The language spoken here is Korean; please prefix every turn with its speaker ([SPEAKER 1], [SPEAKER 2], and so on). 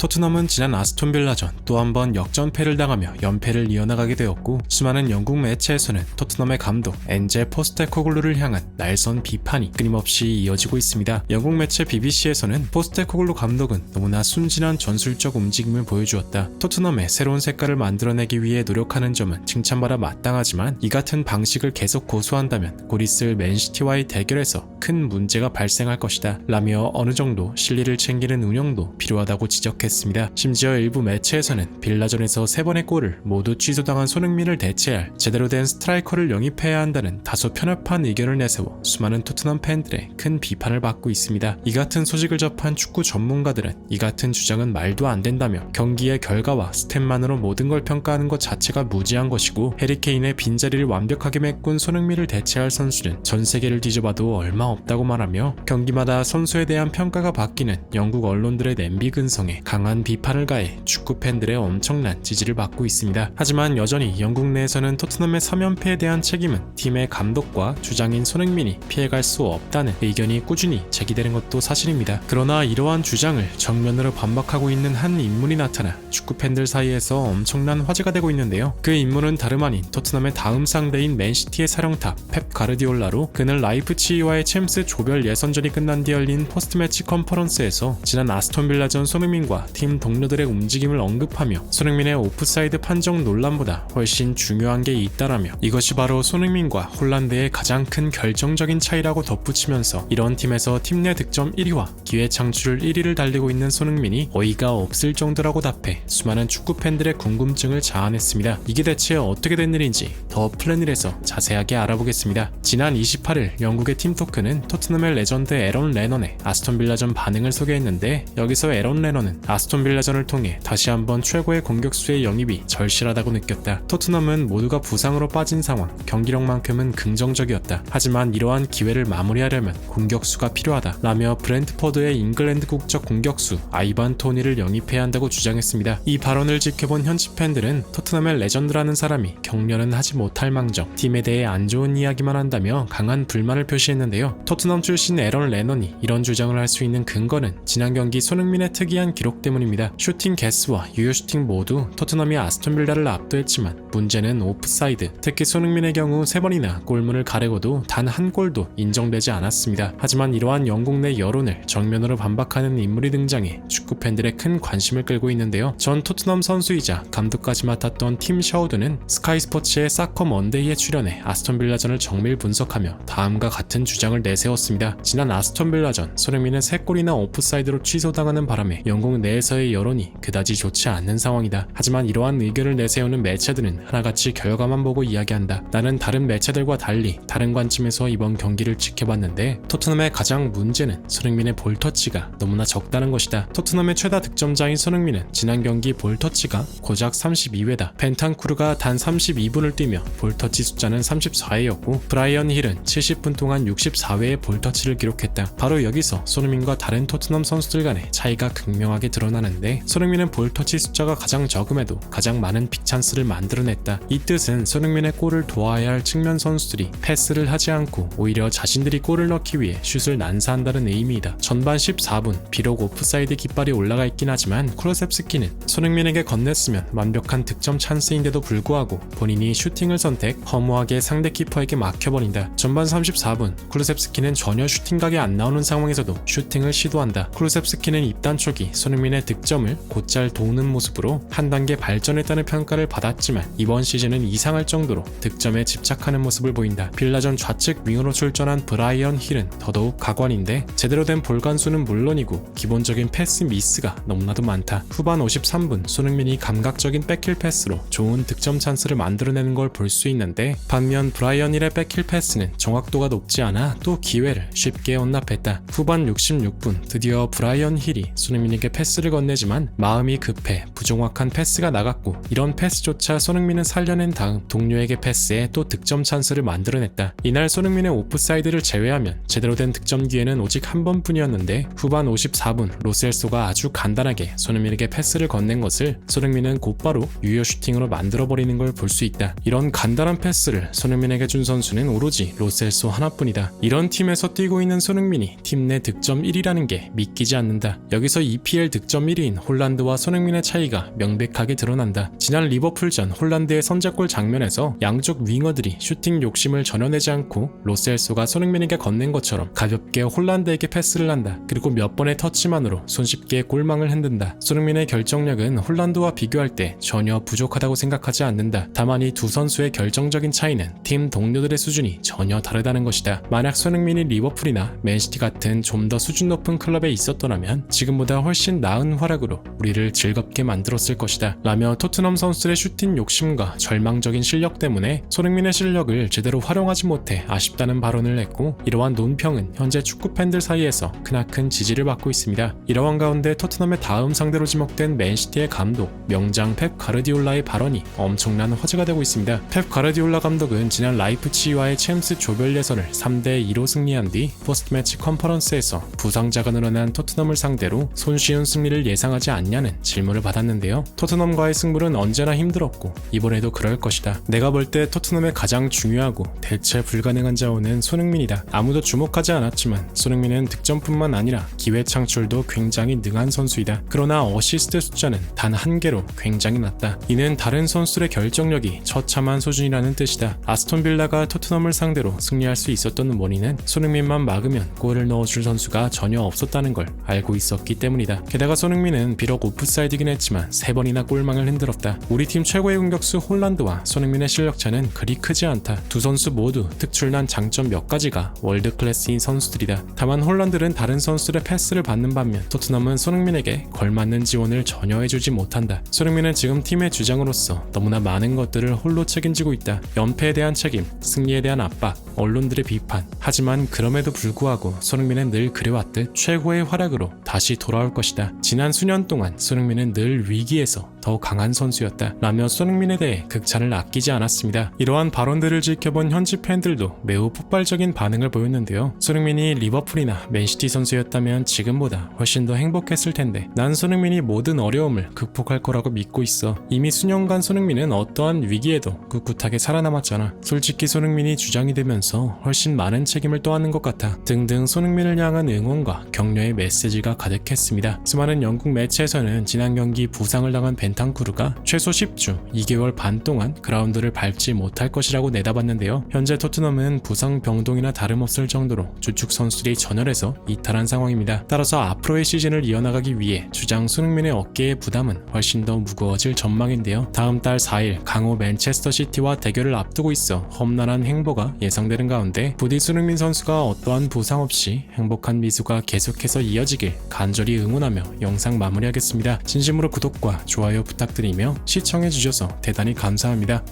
[SPEAKER 1] 토트넘은 지난 아스톤빌라전 또 한 번 역전패를 당하며 연패를 이어나가게 되었고, 수많은 영국 매체에서는 토트넘의 감독 엔제 포스테코글루를 향한 날선 비판이 끊임없이 이어지고 있습니다. 영국 매체 BBC에서는 포스테코글루 감독은 너무나 순진한 전술적 움직임을 보여주었다. 토트넘의 새로운 색깔을 만들어내기 위해 노력하는 점은 칭찬받아 마땅하지만 이 같은 방식을 계속 고수한다면 곧 있을 맨시티와의 대결에서 큰 문제가 발생할 것이다 라며 어느 정도 실리를 챙기는 운영도 필요하다고 지적했습니다. 심지어 일부 매체에서는 빌라전에서 3번의 골을 모두 취소당한 손흥민을 대체할 제대로 된 스트라이커를 영입해야 한다는 다소 편협한 의견을 내세워 수많은 토트넘 팬들의 큰 비판을 받고 있습니다. 이 같은 소식을 접한 축구 전문가들은 이 같은 주장은 말도 안 된다며 경기의 결과와 스탯만으로 모든 걸 평가하는 것 자체가 무지한 것이고, 해리케인의 빈자리를 완벽하게 메꾼 손흥민을 대체할 선수는 전 세계를 뒤져봐도 얼마 없다고 말하며, 경기마다 선수에 대한 평가가 바뀌는 영국 언론들의 냄비 근성에 강한 비판을 가해 축구 팬들의 엄청난 지지를 받고 있습니다. 하지만 여전히 영국 내에서는 토트넘의 3연패에 대한 책임은 팀의 감독과 주장인 손흥민이 피해갈 수 없다는 의견이 꾸준히 제기되는 것도 사실입니다. 그러나 이러한 주장을 정면으로 반박하고 있는 한 인물이 나타나 축구 팬들 사이에서 엄청난 화제가 되고 있는데요. 그 인물은 다름 아닌 토트넘의 다음 상대인 맨시티의 사령탑 펩 가르디올라로, 그는 라이프치히와의 챔스 조별 예선전이 끝난 뒤 열린 포스트매치 컨퍼런스에서 지난 아스톤빌라전 손흥민과 팀 동료들의 움직임을 언급하며 손흥민의 오프사이드 판정 논란보다 훨씬 중요한 게 있다라며, 이것이 바로 손흥민과 홀란드의 가장 큰 결정적인 차이라고 덧붙이면서, 이런 팀에서 팀 내 득점 1위와 기회 창출 1위를 달리고 있는 손흥민이 어이가 없을 정도라고 답해 수많은 축구 팬들의 궁금증을 자아냈습니다. 이게 대체 어떻게 된 일인지 더 플래닛에서 자세하게 알아보겠습니다. 지난 28일 영국의 팀토크는 토트넘의 레전드 에런 레넌의 아스톤빌라전 반응을 소개했는데, 여기서 에런 레넌은 아스톤빌라전을 통해 다시 한번 최고의 공격수의 영입이 절실하다고 느꼈다. 토트넘은 모두가 부상으로 빠진 상황, 경기력만큼은 긍정적이었다. 하지만 이러한 기회를 마무리하려면 공격수가 필요하다 라며 브렌트퍼드의 잉글랜드 국적 공격수 아이반 토니를 영입해야 한다고 주장했습니다. 이 발언을 지켜본 현지 팬들은 토트넘의 레전드라는 사람이 격려는 하지 못할 망정 팀에 대해 안 좋은 이야기만 한다며 강한 불만을 표시했는데요. 토트넘 출신 에런 레넌이 이런 주장을 할 수 있는 근거는 지난 경기 손흥민의 특이한 기록 때문입니다. 슈팅 개수와 유효 슈팅 모두 토트넘이 아스톤빌라를 압도했지만 문제는 오프사이드, 특히 손흥민의 경우 3번이나 골문을 가리고도 단 한 골도 인정되지 않았습니다. 하지만 이러한 영국 내 여론을 정면으로 반박하는 인물이 등장해 축구 팬들의 큰 관심을 끌고 있는데요. 전 토트넘 선수이자 감독까지 맡았던 팀 샤우드는 스카이 스포츠의 사커 먼데이에 출연해 아스톤빌라전을 정밀 분석하며 다음과 같은 주장을 내세웠습니다. 지난 아스톤빌라전 손흥민은 3골이나 오프사이드로 취소당하는 바람에 영국 내에서의 여론이 그다지 좋지 않는 상황이다. 하지만 이러한 의견을 내세우는 매체들은 하나같이 결과만 보고 이야기한다. 나는 다른 매체들과 달리 다른 관점에서 이번 경기를 지켜봤는데, 토트넘의 가장 문제는 손흥민의 볼터치가 너무나 적다는 것이다. 토트넘의 최다 득점자인 손흥민은 지난 경기 볼터치가 고작 32회다. 벤탄쿠르가 단 32분을 뛰며 볼터치 숫자는 34회였고, 브라이언 힐은 70분 동안 64회의 볼터치를 기록했다. 바로 여기서 손흥민과 다른 토트넘 선수들 간의 차이가 극명하게 드러나는데, 손흥민은 볼터치 숫자가 가장 적음에도 가장 많은 빅찬스를 만들어냈다. 이 뜻은 손흥민의 골을 도와야 할 측면 선수들이 패스를 하지 않고 오히려 자신들이 골을 넣기 위해 슛을 난사한다는 의미이다. 전반 14분, 비록 오프사이드 깃발이 올라가 있긴 하지만 쿠루셉스키는 손흥민에게 건넸으면 완벽한 득점 찬스인데도 불구하고 본인이 슈팅을 선택, 허무하게 상대 키퍼에게 막혀버린다. 전반 34분, 쿠루셉스키는 전혀 슈팅각이 안 나오는 상황에서도 슈팅을 시도한다. 쿠루셉스키는 입단 초기 손흥민의 득점을 곧잘 도우는 모습으로 한 단계 발전했다는 평가를 받았지만, 이번 시즌은 이상할 정도로 득점에 집착하는 모습을 보인다. 빌라전 좌측 윙으로 출전한 브라이언 힐은 더더욱 가관인데, 제대로 된 볼 간수는 물론이고 기본적인 패스 미스가 너무나도 많다. 후반 53분 손흥민이 감각적인 백힐 패스로 좋은 득점 찬스를 만들어내는 걸 볼 수 있는데, 반면 브라이언 힐의 백힐 패스는 정확도가 높지 않아 또 기회를 쉽게 혼납했다. 후반 66분 드디어 브라이언 힐이 손흥민에게 패스를 건네지만 마음이 급해 부정확한 패스가 나갔고, 이런 패스조차 손흥민은 살려낸 다음 동료에게 패스해 또 득점 찬스를 만들어냈다. 이날 손흥민의 오프사이드를 제외하면 제대로 된 득점 기회는 오직 한 번뿐이었는데, 후반 54분 로셀소가 아주 간단하게 손흥민에게 패스를 건넨 것을 손흥민은 곧바로 유효 슈팅으로 만들어버리는 걸 볼 수 있다. 이런 간단한 패스를 손흥민에게 준 선수는 오로지 로셀소 하나뿐이다. 이런 팀에서 뛰고 있는 손흥민이 팀 내 득점 1위라는 게 믿기지 않는다. 여기서 EPL 득점 득점 1위인 홀란드와 손흥민의 차이가 명백하게 드러난다. 지난 리버풀전 홀란드의 선제골 장면에서 양쪽 윙어들이 슈팅 욕심을 전혀 내지 않고 로셀소가 손흥민에게 건넨 것처럼 가볍게 홀란드에게 패스를 한다. 그리고 몇 번의 터치만으로 손쉽게 골망을 흔든다. 손흥민의 결정력은 홀란드와 비교할 때 전혀 부족하다고 생각하지 않는다. 다만 이 두 선수의 결정적인 차이는 팀 동료들의 수준이 전혀 다르다는 것이다. 만약 손흥민이 리버풀이나 맨시티 같은 좀 더 수준 높은 클럽에 있었더라면 지금보다 훨씬 나은 활약으로 우리를 즐겁게 만들었을 것이다 라며 토트넘 선수들의 슈팅 욕심과 절망적인 실력 때문에 손흥민의 실력을 제대로 활용하지 못해 아쉽다는 발언을 했고, 이러한 논평은 현재 축구 팬들 사이에서 크나큰 지지를 받고 있습니다. 이러한 가운데 토트넘의 다음 상대로 지목된 맨시티의 감독 명장 펩 가르디올라의 발언이 엄청난 화제가 되고 있습니다. 펩 가르디올라 감독은 지난 라이프치히와의 챔스 조별 예선을 3대2로 승리한 뒤 포스트매치 컨퍼런스에서 부상자가 늘어난 토트넘을 상대로 손쉬운 승리를 예상하지 않냐는 질문을 받았는데요. 토트넘과의 승부는 언제나 힘들었고 이번에도 그럴 것이다. 내가 볼 때 토트넘의 가장 중요하고 대체 불가능한 자원은 손흥민이다. 아무도 주목하지 않았지만 손흥민은 득점뿐만 아니라 기회 창출도 굉장히 능한 선수이다. 그러나 어시스트 숫자는 단 한 개로 굉장히 낮다. 이는 다른 선수들의 결정력이 처참한 수준이라는 뜻이다. 아스톤 빌라가 토트넘을 상대로 승리할 수 있었던 원인은 손흥민만 막으면 골을 넣어줄 선수가 전혀 없었다는 걸 알고 있었기 때문이다. 게다가 손흥민은 비록 오프사이드긴 했지만 3번이나 골망을 흔들었다. 우리 팀 최고의 공격수 홀란드와 손흥민의 실력차는 그리 크지 않다. 두 선수 모두 특출난 장점 몇 가지가 월드 클래스인 선수들이다. 다만 홀란드는 다른 선수들의 패스를 받는 반면 토트넘은 손흥민에게 걸맞는 지원을 전혀 해주지 못한다. 손흥민은 지금 팀의 주장으로서 너무나 많은 것들을 홀로 책임지고 있다. 연패에 대한 책임, 승리에 대한 압박, 언론들의 비판. 하지만 그럼에도 불구하고 손흥민은 늘 그래왔듯 최고의 활약으로 다시 돌아올 것이다. 지난 수년 동안 손흥민은 늘 위기에서 더 강한 선수였다 라며 손흥민에 대해 극찬을 아끼지 않았습니다. 이러한 발언들을 지켜본 현지 팬들도 매우 폭발적인 반응을 보였는데요. 손흥민이 리버풀이나 맨시티 선수였다면 지금보다 훨씬 더 행복했을 텐데 난 손흥민이 모든 어려움을 극복할 거라고 믿고 있어. 이미 수년간 손흥민은 어떠한 위기에도 꿋꿋하게 살아남았잖아. 솔직히 손흥민이 주장이 되면서 훨씬 많은 책임을 떠안는 것 같아. 등등 손흥민을 향한 응원과 격려의 메시지가 가득했습니다. 수많은 영국 매체에서는 지난 경기 부상을 당한 벤탄쿠르가 최소 10주 2개월 반 동안 그라운드를 밟지 못할 것이라고 내다봤는데요. 현재 토트넘은 부상 병동이나 다름없을 정도로 주축 선수들이 전열해서 이탈한 상황입니다. 따라서 앞으로의 시즌을 이어나가기 위해 주장 손흥민의 어깨의 부담은 훨씬 더 무거워질 전망인데요. 다음 달 4일 강호 맨체스터 시티와 대결을 앞두고 있어 험난한 행보가 예상되는 가운데 부디 손흥민 선수가 어떠한 부상 없이 행복한 미소가 계속해서 이어지길 간절히 응원하며 영상 마무리하겠습니다. 진심으로 구독과 좋아요 부탁드리며 시청해주셔서 대단히 감사합니다.